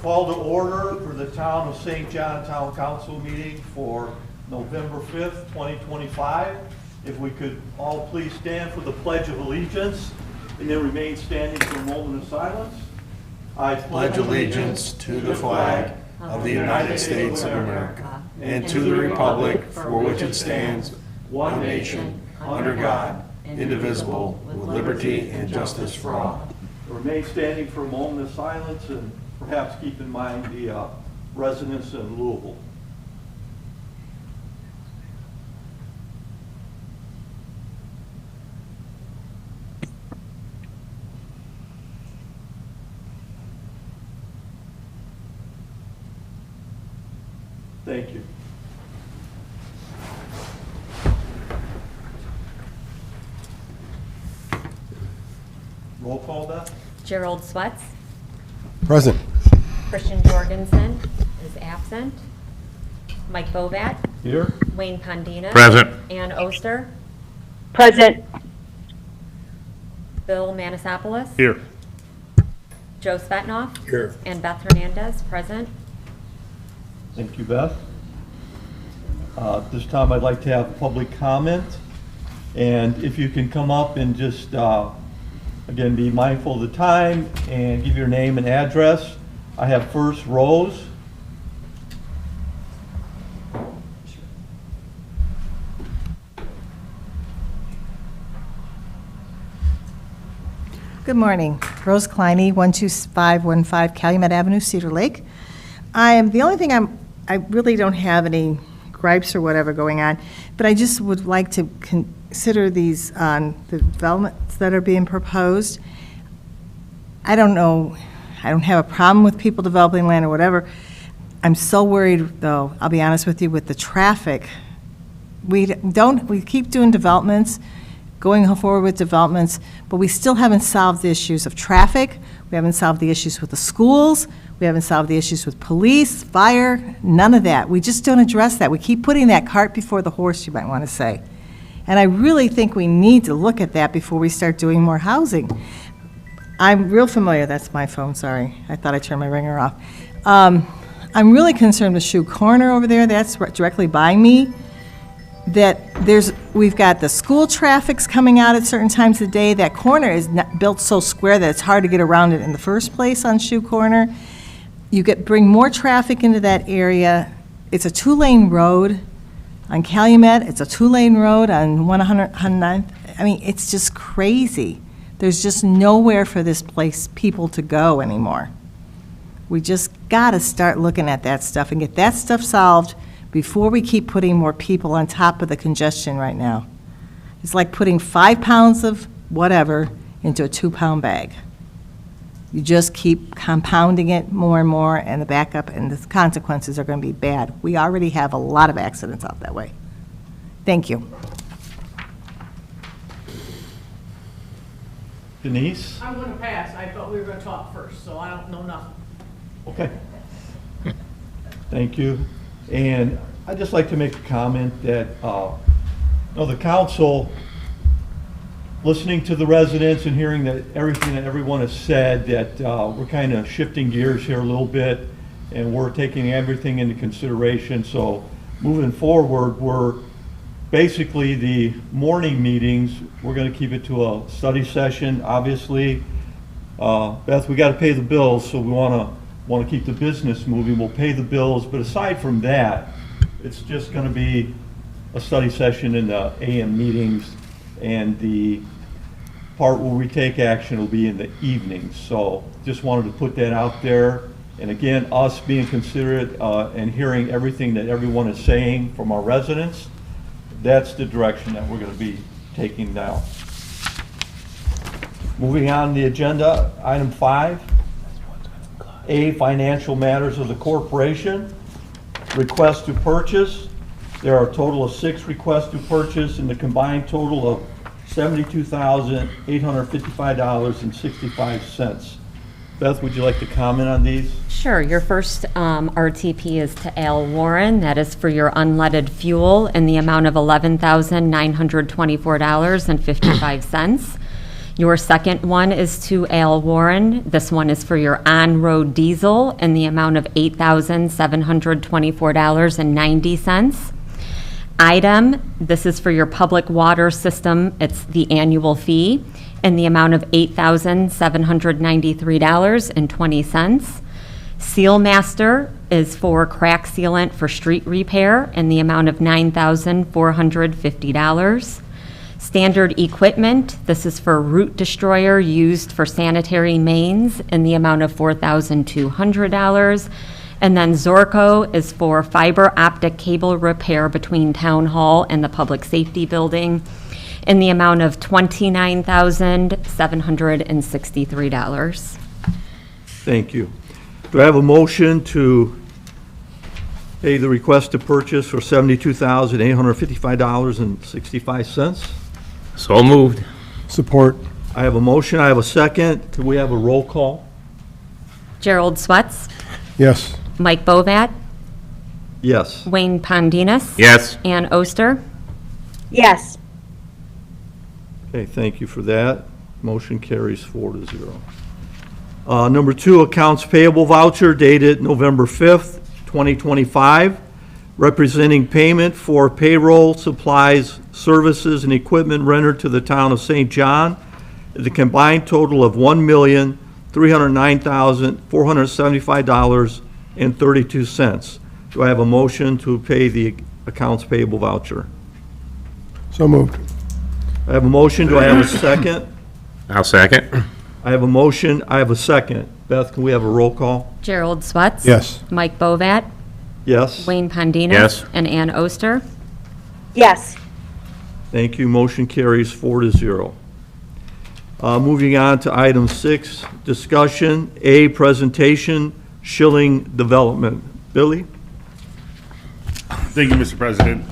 Call to order for the Town of St. John Town Council meeting for November 5th, 2025. If we could all please stand for the Pledge of Allegiance and then remain standing for a moment of silence. I pledge allegiance to the flag of the United States of America and to the republic for which it stands, one nation, under God, indivisible, with liberty and justice for all. Remain standing for a moment of silence and perhaps keep in mind the residents in Louisville. Thank you. Roll call, Beth? Gerald Swets. Present. Christian Jorgensen is absent. Mike Bovat. Here. Wayne Pandina. Present. Ann Oster. Present. Bill Manasopoulos. Here. Joe Svetnoff. Here. And Beth Hernandez, present. Thank you, Beth. This time I'd like to have public comment. And if you can come up and just, again, be mindful of the time and give your name and address. I have first Rose. Good morning. Rose Kleine, 12515 Calumet Avenue, Cedar Lake. The only thing I really don't have any gripes or whatever going on, but I just would like to consider these the developments that are being proposed. I don't know, I don't have a problem with people developing land or whatever. I'm so worried, though, I'll be honest with you, with the traffic. We keep doing developments, going forward with developments, but we still haven't solved the issues of traffic. We haven't solved the issues with the schools. We haven't solved the issues with police, fire, none of that. We just don't address that. We keep putting that cart before the horse, you might want to say. And I really think we need to look at that before we start doing more housing. I'm real familiar, that's my phone, sorry. I thought I turned my ringer off. I'm really concerned with Shoe Corner over there, that's directly by me. We've got the school traffic's coming out at certain times of the day. That corner is not built so square that it's hard to get around it in the first place on Shoe Corner. Bring more traffic into that area. It's a two-lane road on Calumet. It's a two-lane road on 109th. I mean, it's just crazy. There's just nowhere for this place, people to go anymore. We just gotta start looking at that stuff and get that stuff solved before we keep putting more people on top of the congestion right now. It's like putting 5 pounds of whatever into a 2-pound bag. You just keep compounding it more and more, and the backup and the consequences are going to be bad. We already have a lot of accidents out that way. Thank you. Denise? I'm going to pass. I thought we were going to talk first, so I don't know nothing. Okay. Thank you. And I'd just like to make a comment that, the council, listening to the residents and hearing that everything that everyone has said, that we're kind of shifting gears here a little bit, and we're taking everything into consideration. So moving forward, we're basically the morning meetings, we're going to keep it to a study session. Obviously, Beth, we got to pay the bills, so we want to keep the business moving. We'll pay the bills, but aside from that, it's just going to be a study session in the AM meetings, and the part where we take action will be in the evenings. So just wanted to put that out there. And again, us being considerate and hearing everything that everyone is saying from our residents, that's the direction that we're going to be taking now. Moving on the agenda, item 5. A, financial matters of the corporation. Request to purchase. There are a total of 6 requests to purchase, and the combined total of $72,855.65. Beth, would you like to comment on these? Sure. Your first RTP is to Al Warren. That is for your unleaded fuel in the amount of $11,924.55. Your second one is to Al Warren. This one is for your on-road diesel in the amount of $8,724.90. Item, this is for your public water system. It's the annual fee in the amount of $8,793.20. Seal Master is for crack sealant for street repair in the amount of $9,450. Standard equipment, this is for root destroyer used for sanitary mains in the amount of $4,200. And then Zorco is for fiber optic cable repair between Town Hall and the Public Safety Building in the amount of $29,763. Thank you. Do I have a motion to pay the request to purchase for $72,855.65? So moved. Support. I have a motion, I have a second. Could we have a roll call? Gerald Swatz, Yes. Mike Bovat, Yes. Wayne Pondinas. Yes. Ann Oster. yes, Okay, thank you for that. Motion carries 4-0. Number 2, accounts payable voucher dated November 5th, 2025, representing payment for payroll, supplies, services, and equipment rendered to the town of St. John, the combined total of $1,309,475.32. Do I have a motion to pay the accounts payable voucher? So moved. I have a motion, do I have a second? I'll second. I have a motion, I have a second. Beth, can we have a roll call? Gerald Swatz. Yes. Mike Bovat, Yes? Wayne Pondinas. Yes. And Ann Oster. yes, Thank you, motion carries 4-0. Moving on to item 6, discussion, A, presentation, Schilling Development. Billy? Thank you, Mr. President.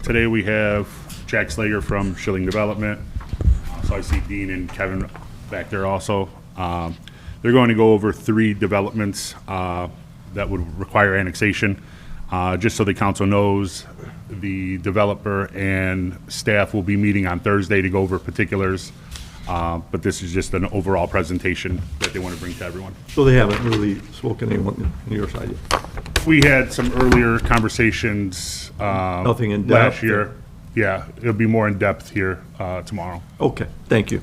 Today we have Jack Slager from Schilling Development. So I see Dean and Kevin back there also. They're going to go over 3 developments that would require annexation. Just so the council knows, the developer and staff will be meeting on Thursday to go over particulars. But this is just an overall presentation that they want to bring to everyone. So they haven't really spoken to anyone on your side yet? We had some earlier conversations Nothing in last depth? year. Yeah, it'll be more in depth here tomorrow. Okay, thank you.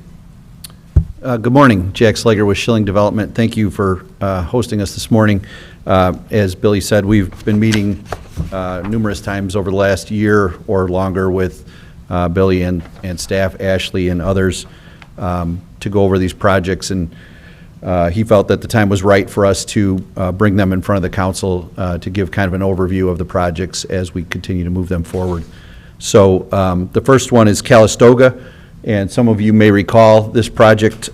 Good morning, Jack Slager with Schilling Development. Thank you for hosting us this morning. As Billy said, we've been meeting numerous times over the last year or longer with Billy and staff, Ashley and others, to go over these projects, and he felt that the time was right for us to bring them in front of the council to give kind of an overview of the projects as we continue to move them forward. So the first one is Calistoga, and some of you may recall this project.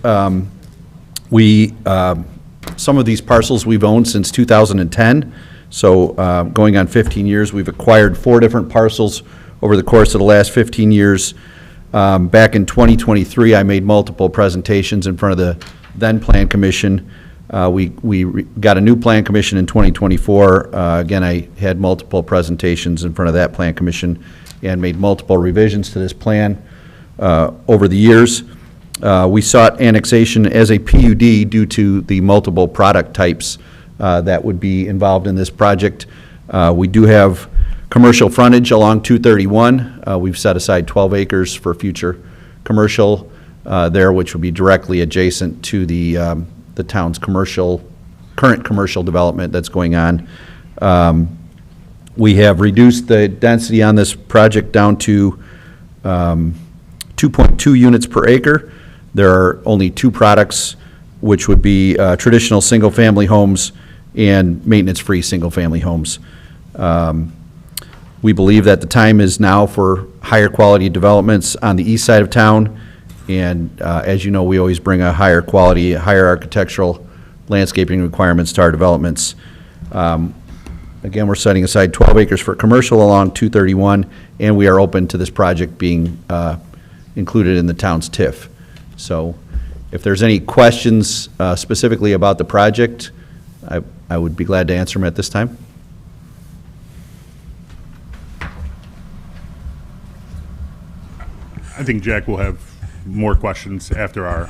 Some of these parcels we've owned since 2010, so going on 15 years. We've acquired 4 different parcels over the course of the last 15 years. Back in 2023, I made multiple presentations in front of the then Plan Commission. We got a new Plan Commission in 2024. Again, I had multiple presentations in front of that Plan Commission and made multiple revisions to this plan over the years. We sought annexation as a PUD due to the multiple product types that would be involved in this project. We do have commercial frontage along 231. We've set aside 12 acres for future commercial there, which would be directly adjacent to the town's current commercial development that's going on. We have reduced the density on this project down to 2.2 units per acre. There are only 2 products, which would be traditional single-family homes and maintenance-free single-family homes. We believe that the time is now for higher quality developments on the east side of town, and as you know, we always bring a higher quality, higher architectural landscaping requirements to our developments. Again, we're setting aside 12 acres for commercial along 231, and we are open to this project being included in the town's TIF. So if there's any questions specifically about the project, I would be glad to answer them at this time. I think Jack will have more questions after our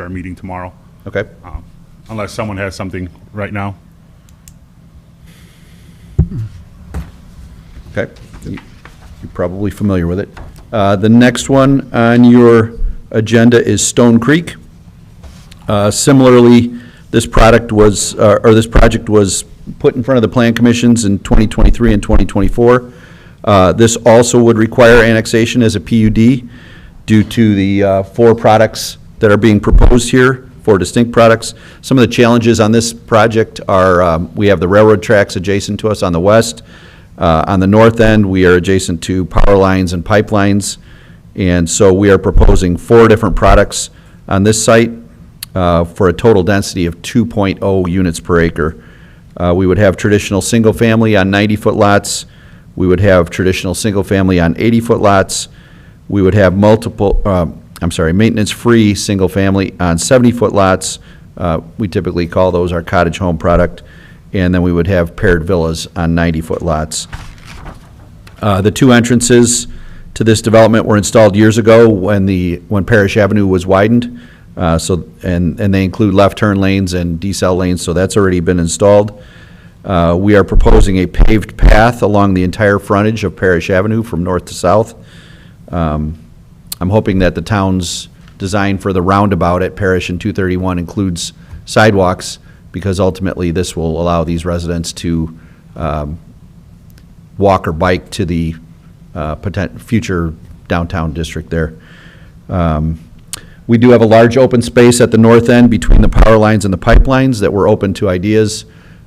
meeting tomorrow, Okay. unless someone has something right now. Okay. You're probably familiar with it. The next one on your agenda is Stone Creek. Similarly, this project was put in front of the Plan Commissions in 2023 and 2024. This also would require annexation as a PUD due to the 4 products that are being proposed here, 4 distinct products. Some of the challenges on this project are, we have the railroad tracks adjacent to us on the west. On the north end, we are adjacent to power lines and pipelines, and so we are proposing 4 different products on this site for a total density of 2.0 units per acre. We would have traditional single-family on 90-foot lots. We would have traditional single-family on 80-foot lots. We would have maintenance-free single-family on 70-foot lots. We typically call those our cottage home product. And then we would have paired villas on 90-foot lots. The 2 entrances to this development were installed years ago when Parish Avenue was widened. And they include left turn lanes and decel lanes, so that's already been installed. We are proposing a paved path along the entire frontage of Parish Avenue from north to south. I'm hoping that the town's design for the roundabout at Parish and 231 includes sidewalks, because ultimately this will allow these residents to walk or bike to the future downtown district there. We do have a large open space at the north end between the power lines and the pipelines that we're open to ideas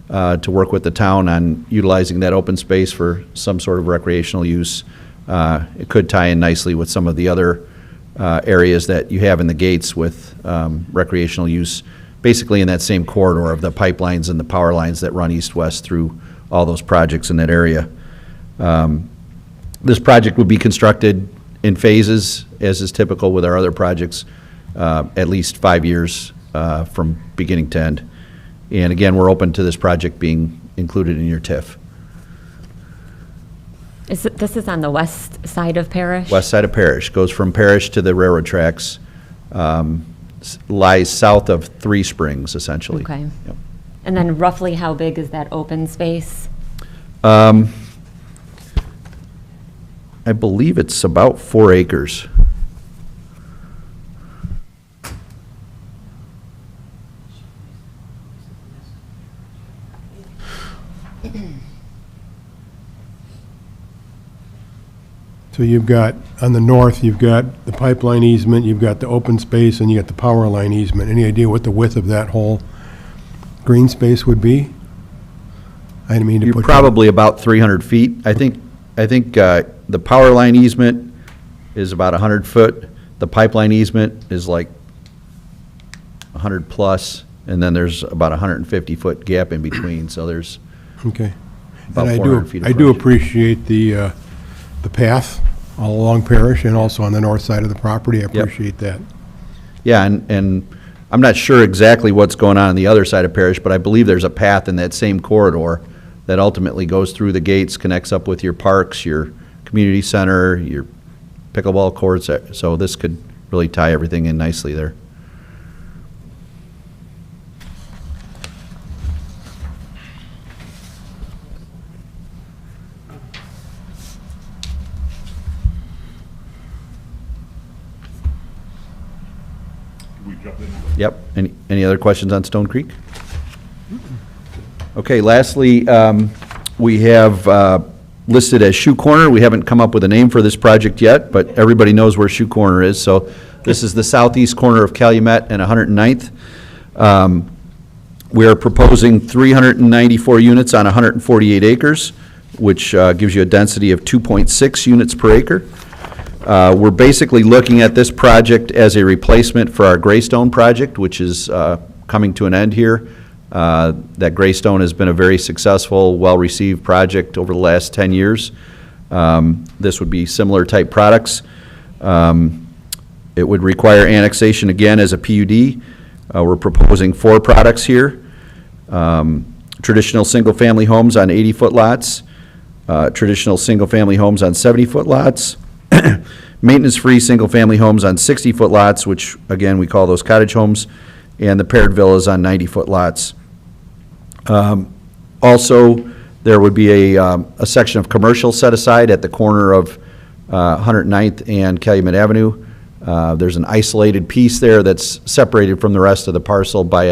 to work with the town on utilizing that open space for some sort of recreational use. It could tie in nicely with some of the other areas that you have in the gates with recreational use, basically in that same corridor of the pipelines and the power lines that run east-west through all those projects in that area. This project would be constructed in phases, as is typical with our other projects, at least 5 years from beginning to end. And again, we're open to this project being included in your TIF. This is on the west side of Parish? West side of Parish, goes from Parish to the railroad tracks, lies south of Three Springs, essentially. Okay. Yep. And then roughly how big is that open space? I believe it's about 4 acres. So you've got, on the north, you've got the pipeline easement, you've got the open space, and you got the power line easement. Any idea what the width of that whole green space would be? I didn't mean to You're put. probably about 300 feet. I think the power line easement is about 100 foot. The pipeline easement is like 100 plus, and then there's about 150-foot gap in between, so there's Okay. about And I 400 feet of I do frontage. appreciate the path all along Parish and also on the north side of the property. I appreciate that. Yeah, and I'm not sure exactly what's going on the other side of Parish, but I believe there's a path in that same corridor that ultimately goes through the gates, connects up with your parks, your community center, your pickleball courts, so this could really tie everything in nicely there. We jump in. Yep. Any other questions on Stone Creek? Okay, lastly, we have listed as Shoe Corner. We haven't come up with a name for this project yet, but everybody knows where Shoe Corner is. So this is the southeast corner of Calumet and 109th. We are proposing 394 units on 148 acres, which gives you a density of 2.6 units per acre. We're basically looking at this project as a replacement for our Greystone project, which is coming to an end here. That Greystone has been a very successful, well-received project over the last 10 years. This would be similar type products. It would require annexation again as a PUD. We're proposing 4 products here. Traditional single-family homes on 80-foot lots, traditional single-family homes on 70-foot lots, maintenance-free, single-family homes on 60-foot lots, which, again, we call those cottage homes, and the paired villas on 90-foot lots. Also, there would be a section of commercial set aside at the corner of 109th and Calumet Avenue. There's an isolated piece there that's separated from the rest of the parcel by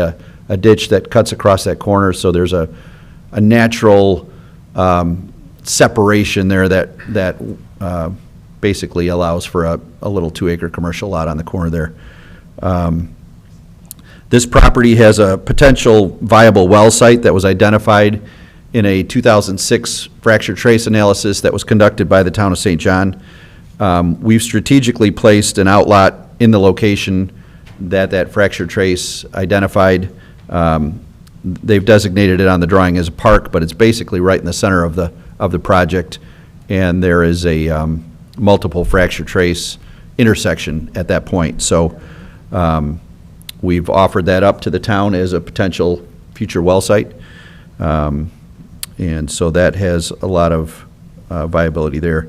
a ditch that cuts across that corner, so there's a natural separation there that basically allows for a little 2-acre commercial lot on the corner there. This property has a potential viable well site that was identified in a 2006 fracture trace analysis that was conducted by the town of St. John. We've strategically placed an outlot in the location that fracture trace identified. They've designated it on the drawing as a park, but it's basically right in the center of the project, and there is a multiple fracture trace intersection at that point. So we've offered that up to the town as a potential future well site. And so that has a lot of viability there.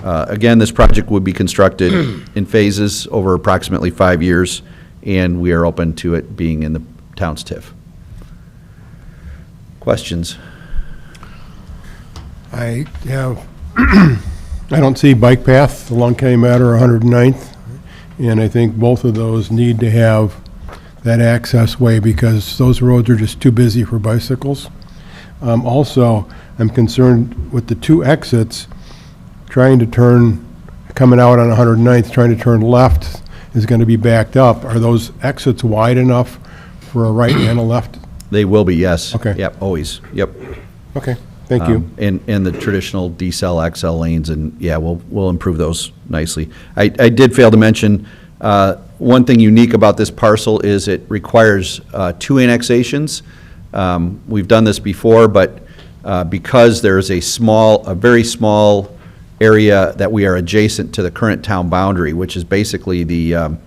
Again, this project would be constructed in phases over approximately 5 years, and we are open to it being in the town's TIF. Questions? I don't see bike path along Calumet or 109th, and I think both of those need to have that access way because those roads are just too busy for bicycles. Also, I'm concerned with the 2 exits, trying to turn, coming out on 109th, trying to turn left is going to be backed up. Are those exits wide enough for a right and a left? They will be, yes. Okay. Yep, always, yep. Okay, thank you. And the traditional decel, XL lanes, and yeah, we'll improve those nicely. I did fail to mention, one thing unique about this parcel is it requires 2 annexations. We've done this before, but because there's a very small area that we are adjacent to the current town boundary, which is basically the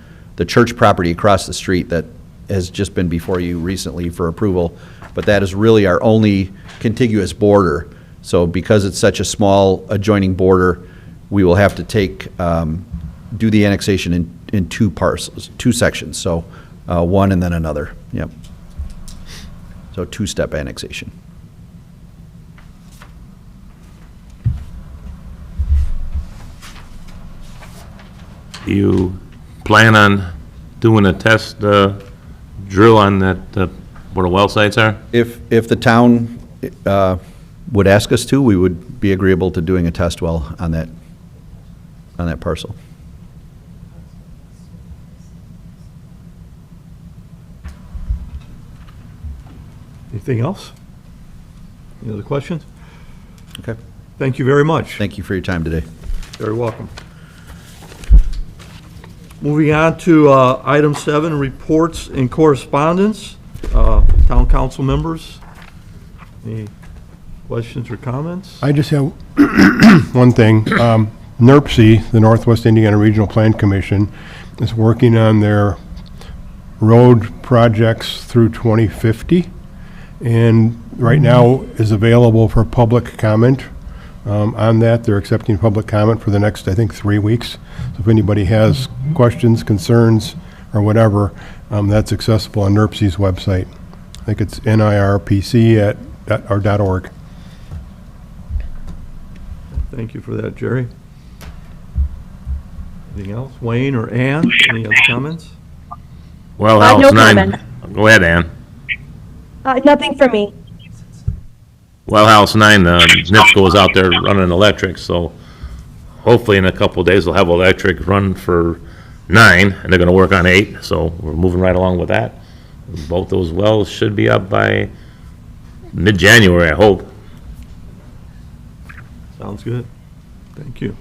church property across the street that has just been before you recently for approval, but that is really our only contiguous border. So because it's such a small adjoining border, we will have to do the annexation in 2 parcels, 2 sections, so one and then another, yep. So 2-step annexation. Do you plan on doing a test drill on that, where the well sites are? If the town would ask us to, we would be agreeable to doing a test well on that parcel. Anything else? Any other questions? Okay. Thank you very much. Thank you for your time today. Very welcome. Moving on to item 7, reports and correspondence. Town council members, any questions or comments? I just have one thing. NERC, the Northwest Indiana Regional Plan Commission, is working on their road projects through 2050, and right now is available for public comment on that. They're accepting public comment for the next, I think, 3 weeks. So if anybody has questions, concerns, or whatever, that's accessible on NERC's website. I think it's nirpc.org. Thank you for that, Jerry. Anything else? Wayne or Ann, any other comments? Well, no House 9. comment. Go ahead, Ann. Nothing for me. Well, House 9, NIPSCO is out there running electric, so hopefully in a couple of days they'll have electric run for 9, and they're gonna work on 8, so we're moving right along with that. Both those wells should be up by mid-January, I hope. Sounds good. Thank you.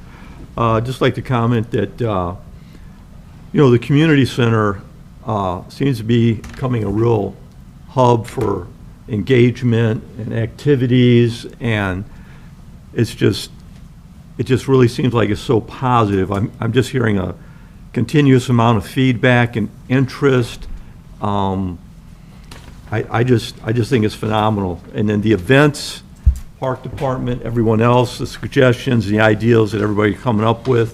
Just like to comment that, the community center seems to be becoming a real hub for engagement and activities, and it just really seems like it's so positive. I'm just hearing a continuous amount of feedback and interest. I just think it's phenomenal. And then the events, park department, everyone else, the suggestions, the ideals that everybody's coming up with,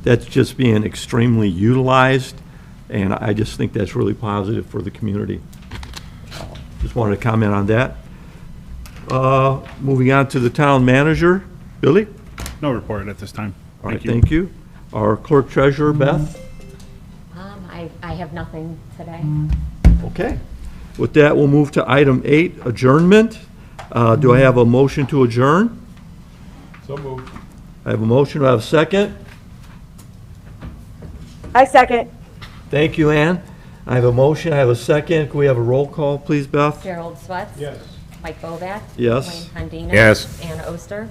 that's just being extremely utilized, and I just think that's really positive for the community. Just wanted to comment on that. Moving on to the town manager, Billy? No report at this time. All right, thank you. Our clerk treasurer, Beth? I have nothing today. Okay. With that, we'll move to item 8, adjournment. Do I have a motion to adjourn? So moved. I have a motion, do I have a second? I second. Thank you, Ann. I have a motion, I have a second. Can we have a roll call, please, Beth? Gerald Swatz? Yes. Mike Bovat? Yes. Wayne Pendine? Yes. Ann Oster?